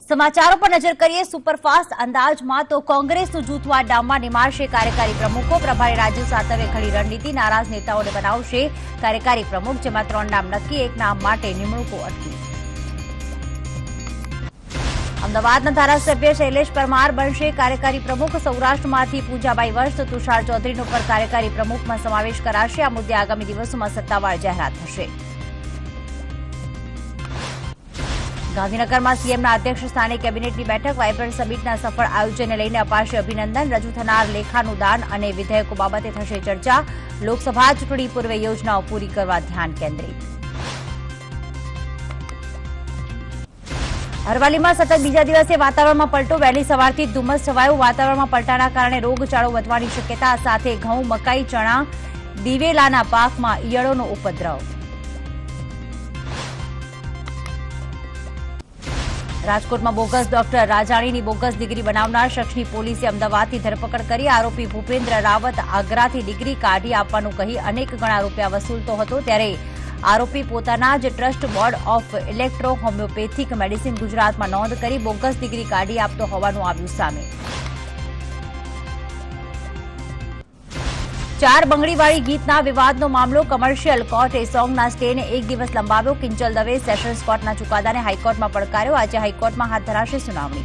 समाचारों पर नजर करिए सुपरफास्ट अंदाजમાં તો કોંગ્રેસનું જૂથવાદ ડામમાં નિમાડશે કાર્યકારી પ્રમુખો પ્રભારી રાજ્યો સાતવે ખડી રણનીતિ નારાજ નેતાઓને બનાવશે કાર્યકારી પ્રમુખ જેમાં 3 નામ નક્કી એક નામ માટે નિમણૂકો અટકી અમદાવાદના ધારાસભ્ય શૈલેષ પરમાર બનશે કાર્યકારી પ્રમુખ સૌરાષ્ટ્રમાંથી પૂજાબાઈ વંશ તો તુષાર ચૌધરીનો પર કાર્યકારી પ્રમુખમાં સમાવેશ કરાશે આ મુદ્દે આગામી દિવસોમાં સત્તાવાર જાહેરાત થશે ગાંધીનગરમાં સીએમના અધ્યક્ષ સ્થાને કેબિનેટની બેઠક વાઇબ્રન્ટ સમિટના સફળ આયોજનને લઈને અપાશે અભિનંદન રજૂ થનાર લેખાનું દાન અને વિધેયકો બાબતે થશે ચર્ચા લોકસભા ચૂંટણી પૂર્વે યોજનાઓ પૂરી કરવા ધ્યાન કેન્દ્રિત અરવલ્લીમાં સતત બીજા દિવસે વાતાવરણમાં પલટો વહેલી સવારથી ધુમ્મસ છવાયું વાતાવરણમાં પલટાના કારણે રોગચાળો વધવાની શક્યતા સાથે ઘઉં મકાઈ ચણા દિવેલાના પાકમાં ઈયળોનો ઉપદ્રવ રાજકોટમાં બોગસ ડોક્ટર રાજાણીની બોગસ ડિગ્રી બનાવનાર શખ્સની પોલીસે અમદાવાદથી ધરપકડ કરી આરોપી ભૂપેન્દ્ર રાવત આગ્રાથી ડિગ્રી કાઢી આપવાનું કહી અનેક ગણા રૂપિયા વસૂલતો હતો ત્યારે આરોપી પોતાના જ trust board of electro homeopathic medicine ગુજરાતમાં નોંધ કરી બોગસ ડિગ્રી કાઢી આપતો હોવાનું આવ્યું સામે 4 બંગડીવાળી ગીતના વિવાદનો મામલો કમર્શિયલ કોર્ટે સોંગના સ્ટેને એક દિવસ લંબાવ્યો કિંચલ દવે સેશન્સ કોર્ટના ચુકાદાને હાઈકોર્ટમાં પડકાર્યો આજે હાઈકોર્ટમાં હાથ ધરાશે સુનાવણી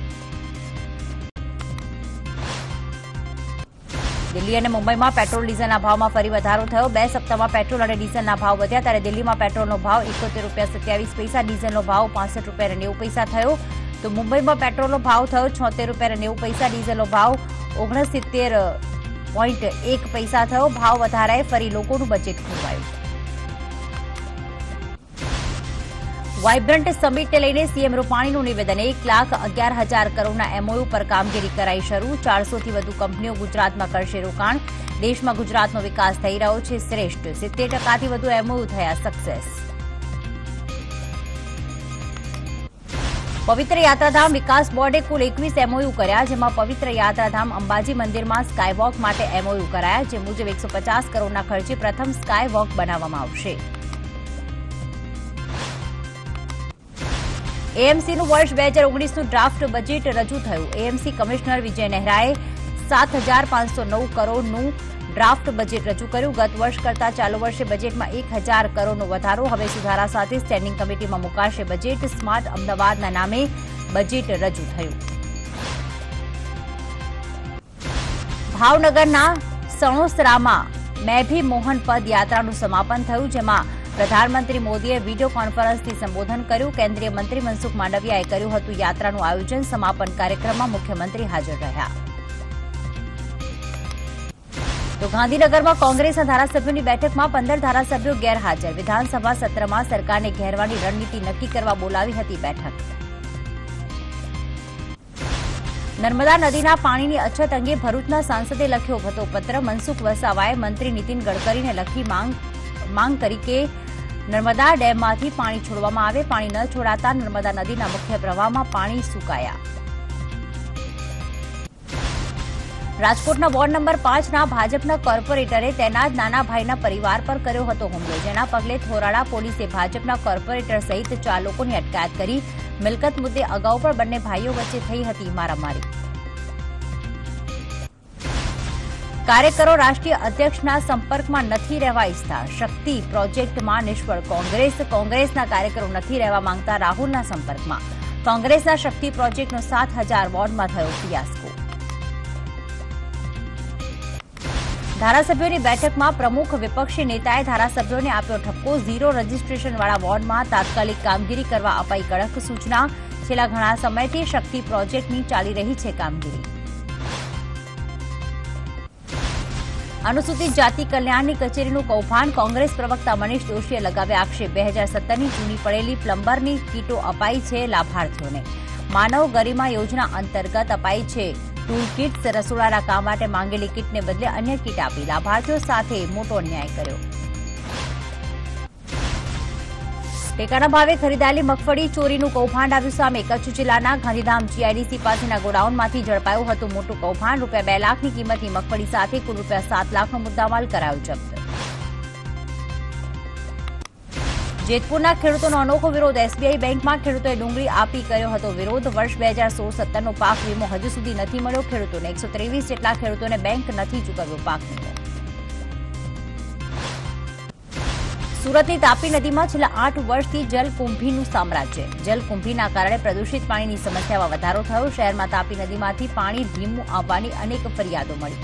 દિલ્હી અને મુંબઈમાં પેટ્રોલ ડીઝલના ભાવમાં ફરી વધારો થયો 2 સપ્તાહમાં પેટ્રોલ અને ડીઝલના ભાવ વધ્યા ત્યારે દિલ્હીમાં પેટ્રોલનો ભાવ ₹71.27 ડીઝલનો ભાવ ₹65.90 થયો તો મુંબઈમાં પેટ્રોલનો ભાવ થયો ₹76.90 ડીઝલનો ભાવ ₹69.1 થયો ભાવ વધારાએ ફરી લોકોનું બજેટ ખોરવાયું વાઇબ્રન્ટ સમિટને લઈને સીએમ રૂપાણીનું નિવેદન 1,11,000 કરોડના એમઓયુ પર કામગીરી કરાઈ શરૂ 400થી વધુ કંપનીઓ ગુજરાતમાં કરશે રોકાણ દેશમાં ગુજરાતનો વિકાસ થઈ રહ્યો છે શ્રેષ્ઠ 70%થી વધુ એમઓયુ થયા સક્સેસ પવિત્ર યાત્રાધામ વિકાસ બોર્ડે કુલ 21 એમઓયુ કર્યા જેમાં પવિત્ર યાત્રાધામ અંબાજી મંદિરમાં સ્કાયવોક માટે એમઓયુ કરાયા જે મુજબ 150 કરોડના ખર્ચે પ્રથમ સ્કાયવોક બનાવવામાં આવશે એએમસીનું વર્ષ 2019નું ડ્રાફ્ટ બજેટ રજૂ થયું એએમસી કમિશનર વિજય નહેરાએ 7,509 કરોડનું ડ્રાફ્ટ બજેટ રજૂ કર્યું ગત વર્ષ કરતા ચાલુ વર્ષે બજેટમાં 1,000 કરોડનો વધારો હવે સુધારા સાથે સ્ટેન્ડિંગ કમિટીમાં મુકાશે બજેટ સ્માર્ટ અમદાવાદના નામે બજેટ રજૂ થયું ભાવનગરના સણોસરામાં મેં ભી મોહન પદ યાત્રાનું સમાપન થયું જેમાં પ્રધાનમંત્રી મોદીએ વિડીયો કોન્ફરન્સથી સંબોધન કર્યું કેન્દ્રીય મંત્રી મનસુખ માંડવિયાએ કર્યું હતું યાત્રાનું આયોજન સમાપન કાર્યક્રમમાં મુખ્યમંત્રી હાજર રહ્યા તો ગાંધીનગરમાં કોંગ્રેસના ધારાસભ્યોની બેઠકમાં 15 ધારાસભ્યો ગેરહાજર વિધાનસભા સત્રમાં સરકારને ઘેરવાની રણનીતિ નક્કી કરવા બોલાવી હતી બેઠક નર્મદા નદીના પાણીની અછત અંગે ભરૂચના સાંસદે લખ્યો હતો પત્ર મનસુખ વસાવાએ મંત્રી નીતિન ગડકરીને લખી માંગ કરી કે નર્મદા ડેમમાંથી પાણી છોડવામાં આવે પાણી ન છોડાતા નર્મદા નદીના મુખ્ય પ્રવાહમાં પાણી સુકાયા રાજકોટના વોર્ડ નંબર 5ના ભાજપના કોર્પોરેટરે તેના જ નાના ભાઈના પરિવાર પર કર્યો હતો હુમલો જેના પગલે થોરાળા પોલીસે ભાજપના કોર્પોરેટર સહિત 4 લોકોની અટકાયત કરી મિલકત મુદ્દે અગાઉ પણ બંને ભાઈઓ વચ્ચે થઈ હતી મારામારી કાર્યકરો રાષ્ટ્રીય અધ્યક્ષના સંપર્કમાં નથી રહેવા ઈચ્છતા શક્તિ પ્રોજેક્ટમાં નિષ્ફળ કોંગ્રેસના કાર્યકરો નથી રહેવા માંગતા રાહુલના સંપર્કમાં કોંગ્રેસના શક્તિ પ્રોજેક્ટનો 7,000 વોર્ડમાં થયો ફિયાસ્કો ધારાસભ્યોની બેઠકમાં પ્રમુખ વિપક્ષી નેતાએ ધારાસભ્યોને આપ્યો ઠપકો 0 રજીસ્ટ્રેશનવાળા વોર્ડમાં તાત્કાલિક કામગીરી કરવા અપાઈ કડક સૂચના છેલ્લા ઘણા સમયથી શક્તિ પ્રોજેક્ટની ચાલી રહી છે કામગીરી अनुसूचित जाति कल्याणनी कचेरीનું કૌભાંડ કોંગ્રેસ પ્રવક્તા મનીષ જોશીએ લગાવ્યા આક્ષેપ 2017ની જૂની પડેલી પ્લમ્બરની કીટો અપાઈ છે લાભાર્થીઓને માનવ ગરિમા યોજના અંતર્ગત અપાઈ છે ટૂલ કિટ્સ રસોડાના કામ માટે માંગેલી કિટને બદલે અન્ય કિટ આપી લાભાર્થીઓ સાથે મોટો અન્યાય કર્યો ટેકાના ભાવે ખરીદાયેલી મગફળી ચોરીનું કૌભાંડ આવ્યું સામે કચ્છ જિલ્લાના ગાંધીધામ જીઆઈડીસી પાસેના ગોડાઉનમાંથી ઝડપાયું હતું મોટું કૌભાંડ રૂપિયા 2 લાખની કિંમતની મગફળી સાથે કુલ રૂપિયા 7 લાખનો મુદ્દામાલ કરાયો જપ્ત જેતપુરના ખેડૂતોનો અનોખો વિરોધ. એસબીઆઈ બેંકમાં ખેડૂતોએ ડુંગળી આપી કર્યો હતો વિરોધ. વર્ષ 2016-17નો પાક વીમો હજુ સુધી નથી મળ્યો ખેડૂતોને. 123 જેટલા ખેડૂતોને બેંક નથી ચૂકવ્યો પાક વીમો. સુરતની તાપી નદીમાં છેલ્લા 8 વર્ષથી જલકુંભીનું સામ્રાજ્ય. જલકુંભીના કારણે પ્રદૂષિત પાણીની સમસ્યામાં વધારો થયો. શહેરમાં તાપી નદીમાંથી પાણી ધીમું આવવાની અનેક ફરિયાદો મળી.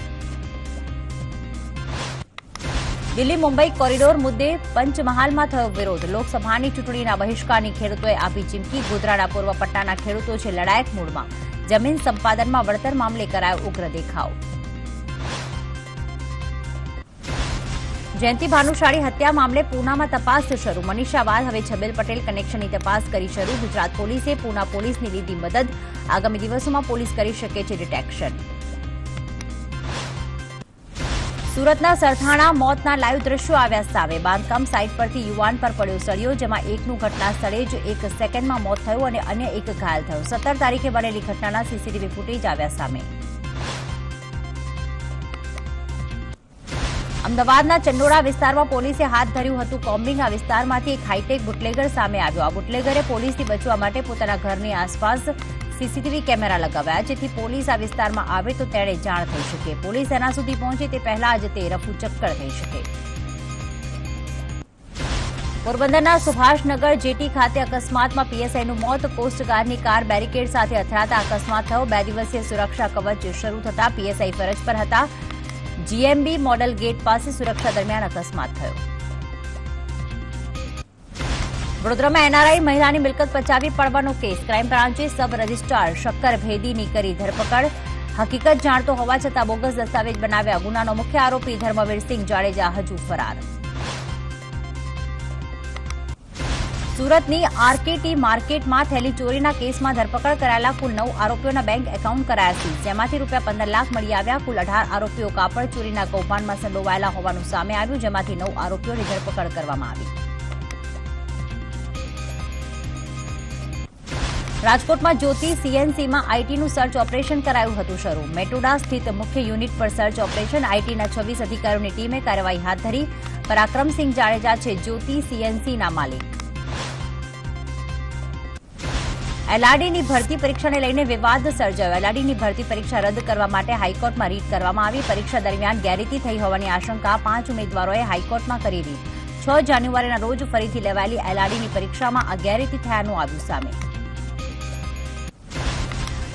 દિલ્હી મુંબઈ કોરિડોર મુદ્દે પંચમહાલમાં થયો વિરોધ. લોકસભાની ચૂંટણીના બહિષ્કારની ખેડૂતોએ આપી ચીમકી. ગોધરાના પૂર્વ પટ્ટાના ખેડૂતો છે લડાયક મૂડમાં. જમીન સંપાદનમાં વળતર મામલે કરાયો ઉગ્ર દેખાવ. જયંતિ ભાનુશાળી હત્યા મામલે પૂનામાં તપાસ શરૂ. મનીષા વાદ હવે છબીલ પટેલ કનેક્શનની તપાસ કરી શરૂ. ગુજરાત પોલીસે પૂના પોલીસની લીધી મદદ. આગામી દિવસોમાં પોલીસ કરી શકે છે ડિટેક્શન. સુરતના સરથાણા મોતના લાઈવ દ્રશ્યો આવ્યા સામે. બાંધકામ સાઇટ પરથી યુવાન પર પડ્યો સળિયો, જેમાં એકનું ઘટના સ્થળે જ 1 સેકન્ડમાં મોત થયું અને અન્ય એક ઘાયલ થયો. 17 તારીખે બનેલી ઘટનાના સીસીટીવી ફૂટેજ આવ્યા સામે. અમદાવાદના ચંડોળા વિસ્તારમાં પોલીસે હાથ ધર્યું હતું કોમ્બિંગ. આ વિસ્તારમાંથી એક હાઈટેક બુટલેગર સામે આવ્યો. આ બુટલેગરે પોલીસથી બચવા માટે પોતાના ઘરની આસપાસ સીસીટીવી કેમેરા લગાવ્યા, જેથી પોલીસ આ વિસ્તારમાં આવે તો તેણે જાણ થઈ શકે. પોલીસ એના સુધી પહોંચે તે પહેલા જ તે રફુચક્કર થઈ શકે. પોરબંદરના સુભાષનગર જેટી ખાતે અકસ્માતમાં પીએસઆઈનું મોત. કોસ્ટગાર્ડની કાર બેરિકેડ સાથે અથડાતા અકસ્માત થયો. 2 દિવસીય સુરક્ષા કવચ શરૂ થતા પીએસઆઈ ફરજ પર હતા. જીએમબી મોડલ ગેટ પાસે સુરક્ષા દરમિયાન અકસ્માત થયો. વડોદરામાં એનઆરઆઈ મહિલાની મિલકત પચાવી પાડવાનો કેસ. ક્રાઇમ બ્રાન્ચે સબ રજિસ્ટ્રાર શક્કર ભેદીની કરી ધરપકડ. હકીકત જાણતો હોવા છતાં બોગસ દસ્તાવેજ બનાવ્યા. ગુનાનો મુખ્ય આરોપી ધર્મવીરસિંહ જાડેજા હજુ ફરાર. સુરતની આરકેટી માર્કેટમાં થયેલી ચોરીના કેસમાં ધરપકડ કરાયેલા કુલ 9 આરોપીઓના બેંક એકાઉન્ટ કરાયા સીઝ. જેમાંથી ₹15 લાખ મળી આવ્યા. કુલ 18 આરોપીઓ કાપડ ચોરીના કૌભાંડમાં સંડોવાયેલા હોવાનું સામે આવ્યું, જેમાંથી 9 આરોપીઓની ધરપકડ કરવામાં આવી. રાજકોટમાં જ્યોતિ સીએનસીમાં આઈટીનું સર્ચ ઓપરેશન કરાયું હતું શરૂ. મેટોડા સ્થિત મુખ્ય યુનિટ પર સર્ચ ઓપરેશન. આઈટીના 26 અધિકારીઓની ટીમે કાર્યવાહી હાથ ધરી. પરાક્રમસિંહ જાડેજા છે જ્યોતિ સીએનસીના માલિક. એલઆરડીની ભરતી પરીક્ષાને લઈને વિવાદ સર્જાયો. એલઆરડીની ભરતી પરીક્ષા રદ કરવા માટે હાઈકોર્ટમાં રીટ કરવામાં આવી. પરીક્ષા દરમિયાન ગેરરીતિ થઈ હોવાની આશંકા 5 ઉમેદવારોએ હાઈકોર્ટમાં કરી રીટ. 6 જાન્યુઆરીના રોજ ફરીથી લેવાયેલી એલઆરડીની પરીક્ષામાં આ ગેરરીતિ થયાનું આવ્યું સામે.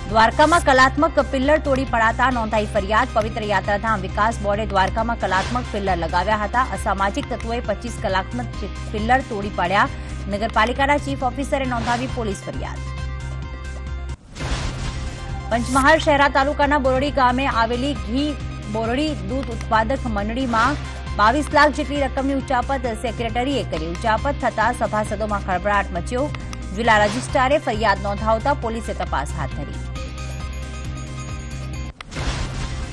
દ્વારકામાં કલાત્મક પિલ્લર તોડી પડાતા નોંધાઈ ફરિયાદ. પવિત્ર યાત્રાધામ વિકાસ બોર્ડે દ્વારકામાં કલાત્મક પિલ્લર લગાવ્યા હતા. અસામાજિક તત્વોએ 25 કલાત્મક પિલ્લર તોડી પાડ્યા. નગરપાલિકાના ચીફ ઓફિસરે નોંધાવી પોલીસ ફરિયાદ. પંચમહાલ શહેરા તાલુકાના બોરડી ગામે આવેલી ઘી બોરડી દૂધ ઉત્પાદક મંડળીમાં 22 લાખ જેટલી રકમની ઉચાપત સેક્રેટરીએ કરી. ઉચાપત થતા સભાસદોમાં ખળભળાટ મચ્યો. જિલ્લા રજિસ્ટ્રારે ફરિયાદ નોંધાવતા પોલીસે તપાસ હાથ ધરી.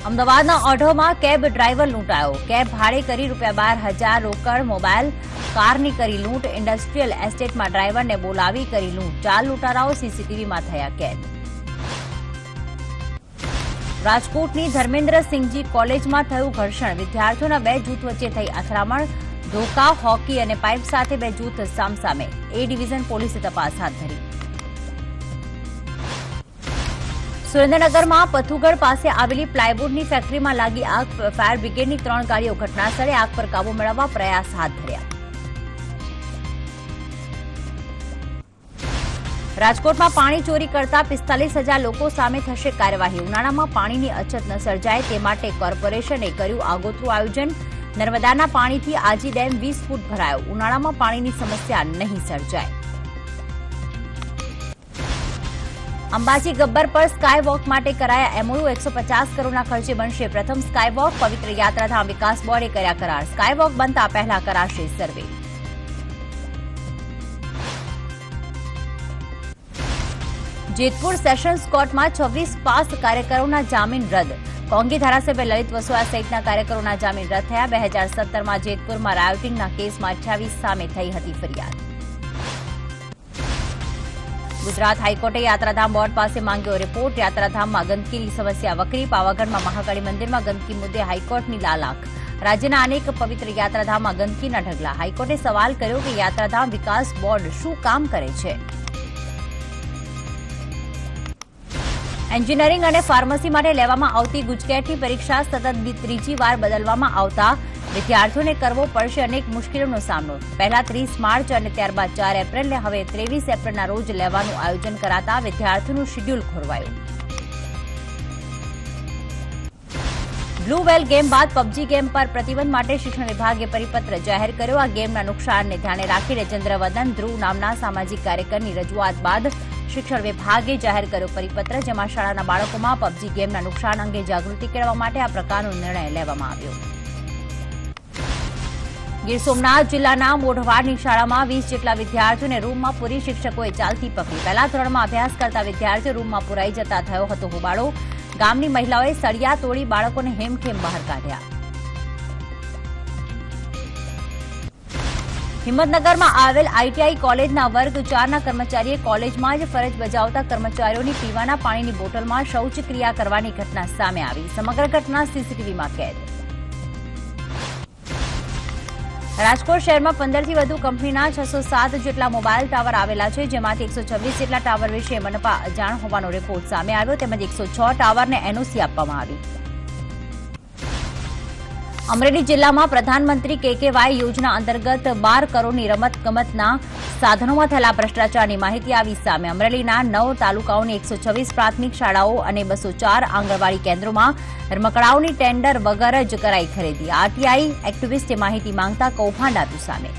અમદાવાદના ઓઢવમાં કેબ ડ્રાઈવર લૂંટાયો. કેબ ભાડે કરી ₹12,000 રોકડ મોબાઈલ કારની કરી લૂંટ. ઇન્ડસ્ટ્રીયલ એસ્ટેટમાં ડ્રાઈવરને બોલાવી કરી લૂંટ. 4 લૂંટારાઓ સીસીટીવીમાં થયા કેદ. રાજકોટની ધર્મેન્દ્રસિંહજી કોલેજમાં થયું ઘર્ષણ. વિદ્યાર્થીઓના 2 જૂથ વચ્ચે થઈ અથડામણ. ધોકા, હોકી અને પાઇપ સાથે 2 જૂથ સામસામે. એ ડિવિઝન પોલીસે તપાસ હાથ ધરી. સુરેન્દ્રનગરમાં પથુગઢ પાસે આવેલી પ્લાયવુડની ફેક્ટરીમાં લાગી આગ. ફાયર બ્રિગેડની 3 ગાડીઓ ઘટનાસ્થળે. આગ પર કાબુ મેળવવા પ્રયાસ હાથ ધર્યા. રાજકોટમાં પાણી ચોરી કરતા 45,000 લોકો સામે થશે કાર્યવાહી. ઉનાળામાં પાણીની અછત ન સર્જાય તે માટે કોર્પોરેશને કર્યું આગોતરું આયોજન. નર્મદાના પાણીથી આજી ડેમ 20 ફૂટ ભરાયો. ઉનાળામાં પાણીની સમસ્યા નહીં સર્જાય. અંબાજી ગબ્બર પર સ્કાય વોક માટે કરાયા એમઓયુ. 150 કરોડના ખર્ચે બનશે પ્રથમ સ્કાય વોક. પવિત્ર યાત્રાધામ વિકાસ બોર્ડે કર્યા કરાર. સ્કાય વોક બનતા પહેલા કરાશે સર્વે. જેતપુર સેશન્સ કોર્ટમાં 26 પાસ કાર્યકરોના જામીન રદ. કોંગી ધારાસભ્ય લલિત વસોયા સહિતના કાર્યકરોના જામીન રદ થયા. 2017માં જેતપુરમાં રાયોટિંગના કેસમાં 28 સામે થઈ હતી ફરિયાદ. ગુજરાત હાઈકોર્ટે યાત્રાધામ બોર્ડ પાસે માંગ્યો રિપોર્ટ. યાત્રાધામમાં ગંદકીની સમસ્યા વકરી. પાવાગઢમાં મહાકાળી મંદિરમાં ગંદકી મુદ્દે હાઈકોર્ટની લાલાખ. રાજ્યના અનેક પવિત્ર યાત્રાધામમાં ગંદકીના ઢગલા. હાઈકોર્ટે સવાલ કર્યો કે યાત્રાધામ વિકાસ બોર્ડ શું કામ કરે છે? એન્જિનિયરિંગ અને ફાર્મસી માટે લેવામાં આવતી ગુજકેટની પરીક્ષા સતત ત્રીજી વાર બદલવામાં આવતા વિદ્યાર્થીઓને કરવો પડશે અનેક મુશ્કેલીનો સામનો. પહેલા 30 માર્ચ અને ત્યારબાદ 4 એપ્રિલને હવે 23 એપ્રિલના રોજ લેવાનું આયોજન કરાતા વિદ્યાર્થીઓનું શેડ્યુલ ખોરવાયું. બ્લુ વેલ ગેમ બાદ પબજી ગેમ પર પ્રતિબંધ માટે શિક્ષણ વિભાગે પરિપત્ર જાહેર કર્યો. આ ગેમના નુકસાનને ધ્યાને રાખીને ચંદ્રવદન ધ્રુવ નામના સામાજિક કાર્યકરની રજૂઆત બાદ શિક્ષણ વિભાગે જાહેર કર્યો પરિપત્ર, જેમાં શાળાના બાળકોમાં પબજી ગેમના નુકસાન અંગે જાગૃતિ કેળવવા માટે આ પ્રકારનો નિર્ણય લેવામાં આવ્યો. ગીર સોમનાથ જિલ્લાના મોઢવાડની શાળામાં 20 જેટલા વિદ્યાર્થીઓને રૂમમાં પૂરી શિક્ષકોએ ચાલતી પકડી. પહેલા ધોરણમાં અભ્યાસ કરતા વિદ્યાર્થીઓ રૂમમાં પુરાઈ જતા થયો હતો હોબાળો. ગામની મહિલાઓએ સળિયા તોડી બાળકોને હેમખેમ બહાર કાઢ્યા. હિંમતનગરમાં આવેલ આઈટીઆઈ કોલેજના વર્ગ 4ના કર્મચારીએ કોલેજમાં જ ફરજ બજાવતા કર્મચારીઓની પીવાના પાણીની બોટલમાં શૌચક્રિયા કરવાની ઘટના સામે આવી. સમગ્ર ઘટના સીસીટીવીમાં કેદ. રાજકોટ શહેરમાં 15થી વધુ કંપનીના 607 જેટલા મોબાઈલ ટાવર આવેલા છે, જેમાંથી 126 જેટલા ટાવર વિશે મનપા અજાણ હોવાનો રિપોર્ટ સામે આવ્યો, તેમજ 106 ટાવરને એનઓસી આપવામાં આવી. અમરેલી જિલ્લામાં પ્રધાનમંત્રી KKY યોજના અંતર્ગત 12 કરોડની રમતગમતના સાધનોમાં થયેલા ભ્રષ્ટાચારની માહિતી આવી સામે. અમરેલીના 9 તાલુકાઓની 126 પ્રાથમિક શાળાઓ અને 204 આંગણવાડી કેન્દ્રોમાં રમકડાઓની ટેન્ડર વગર જ કરાઈ ખરીદી. આરટીઆઈ એક્ટિવિસ્ટે માહિતી માંગતા કૌભાંડ આવ્યું સામે.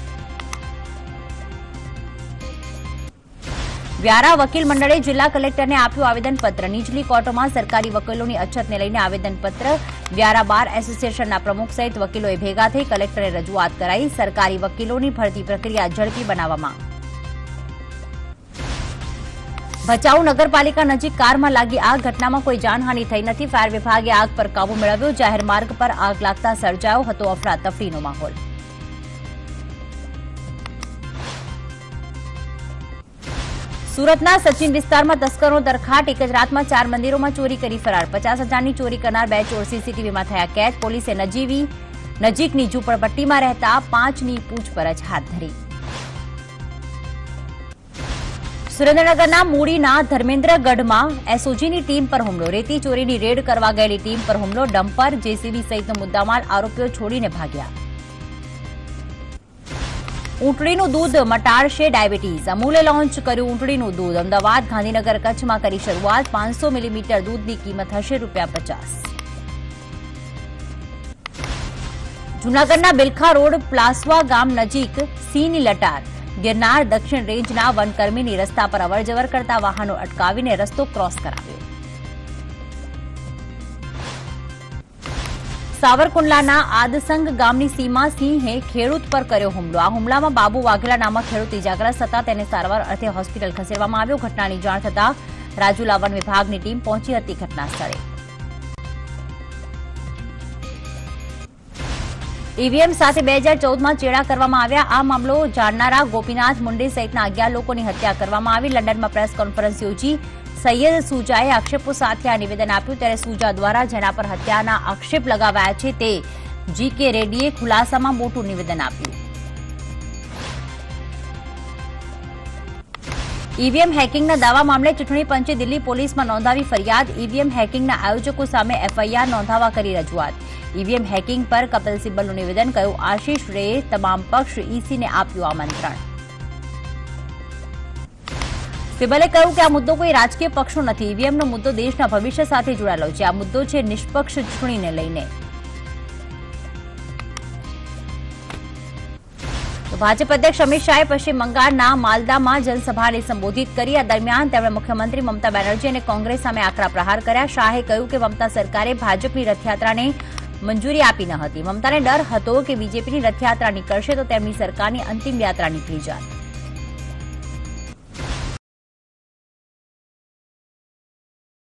વ્યારા વકીલ મંડળે જિલ્લા કલેક્ટરને આપ્યું આવેદનપત્ર. નીચલી કોર્ટોમાં સરકારી વકીલોની અછતને લઈને આવેદનપત્ર. વ્યારા બાર એસોસિએશનના પ્રમુખ સહિત વકીલોએ ભેગા થઈ કલેક્ટરે રજૂઆત કરાઈ. સરકારી વકીલોની ભરતી પ્રક્રિયા ઝડપી બનાવવામાં. ભચાઉ નગરપાલિકા નજીક કારમાં લાગી આગ. ઘટનામાં કોઈ જાનહાનિ થઈ નથી. ફાયર વિભાગે આગ પર કાબુ મેળવ્યો. જાહેર માર્ગ પર આગ લાગતા સર્જાયો હતો અફરાતફરીનો માહોલ. સુરતના સચિન વિસ્તારમાં તસ્કરો તરખાટ. એક જ રાતમાં 4 મંદિરોમાં ચોરી કરી ફરાર. 50,000ની ચોરી કરનાર 2 ચોર સીસીટીવીમાં થયા કેદ. પોલીસે નજીકની ઝૂંપડપટ્ટીમાં રહેતા 5ની પૂછપરછ હાથ ધરી. સુરેન્દ્રનગરના મૂડીના ધર્મેન્દ્રગઢમાં એસઓજીની ટીમ પર હુમલો. રેતી ચોરીની રેડ કરવા ગયેલી ટીમ પર હુમલો. ડમ્પર, જેસીબી સહિતનો મુદ્દામાલ આરોપીઓ છોડીને ભાગ્યા. ઊંટડીનું દૂધ મટાડશે ડાયાબિટીસ. અમૂલે લોન્ચ કર્યું ઊંટડીનું દૂધ. અમદાવાદ, ગાંધીનગર, કચ્છમાં કરી શરૂઆત. 500 મિલીમીટર દૂધની કિંમત હશે ₹50. જૂનાગઢના બિલખા રોડ પ્લાસવા ગામ નજીક સિંહની લટાર. ગિરનાર દક્ષિણ રેન્જના વનકર્મીની રસ્તા પર અવરજવર કરતા વાહનો અટકાવીને રસ્તો ક્રોસ કરાવ્યો. સાવરકુંડલાના આદસંગ ગામની સીમા સિંહે ખેડૂત પર કર્યો હુમલો. આ હુમલામાં બાબુ વાઘેલા નામક ખેડૂત ઇજાગ્રસ્ત થતા તેને સારવાર અર્થે હોસ્પિટલ ખસેડવામાં આવ્યો. ઘટનાની જાણ થતા રાજુલા વન વિભાગની ટીમ પહોંચી હતી ઘટના સ્થળે. ઈવીએમ સાથે 2014માં ચેડા કરવામાં આવ્યા. આ મામલો જાણનારા ગોપીનાથ મુંડે સહિતના 11 લોકોની હત્યા કરવામાં આવી. લંડનમાં પ્રેસ કોન્ફરન્સ યોજી સૈયદ સુજાએ આક્ષેપો સાથે આ નિવેદન આપ્યું. ત્યારે સુજા દ્વારા જેના પર હત્યાના આક્ષેપ લગાવાયા છે તે GK રેડ્ડીએ ખુલાસામાં મોટું નિવેદન આપ્યું. ઈવીએમ હેકિંગના દાવા મામલે ચૂંટણી પંચે દિલ્હી પોલીસમાં નોંધાવી ફરિયાદ. ઈવીએમ હેકિંગના આયોજકો સામે FIR નોંધાવવા કરી રજૂઆત. ઈવીએમ હેકિંગ પર કપિલ સિબ્બલનું નિવેદન. કહ્યું આશીષ રેએ તમામ પક્ષ ECને આપ્યું આમંત્રણ. સિબ્બલે કહ્યું કે આ મુદ્દો કોઈ રાજકીય પક્ષનો નથી. ઈવીએમનો મુદ્દો દેશના ભવિષ્ય સાથે જોડાયેલો છે. આ મુદ્દો છે નિષ્પક્ષ ચૂંટણીને લઈને. ભાજપ અધ્યક્ષ અમિત શાહે પશ્ચિમ બંગાળના માલદામાં જનસભાને સંબોધિત કરી. આ દરમિયાન તેમણે મુખ્યમંત્રી મમતા બેનર્જી અને કોંગ્રેસ સામે આકરા પ્રહાર કર્યા. શાહે કહ્યું કે મમતા સરકારે ભાજપની રથયાત્રાને મંજૂરી આપી ન હતી. મમતાને ડર હતો કે બીજેપીની રથયાત્રા નીકળશે તો તેમની સરકારની અંતિમ યાત્રા નીકળી જાય.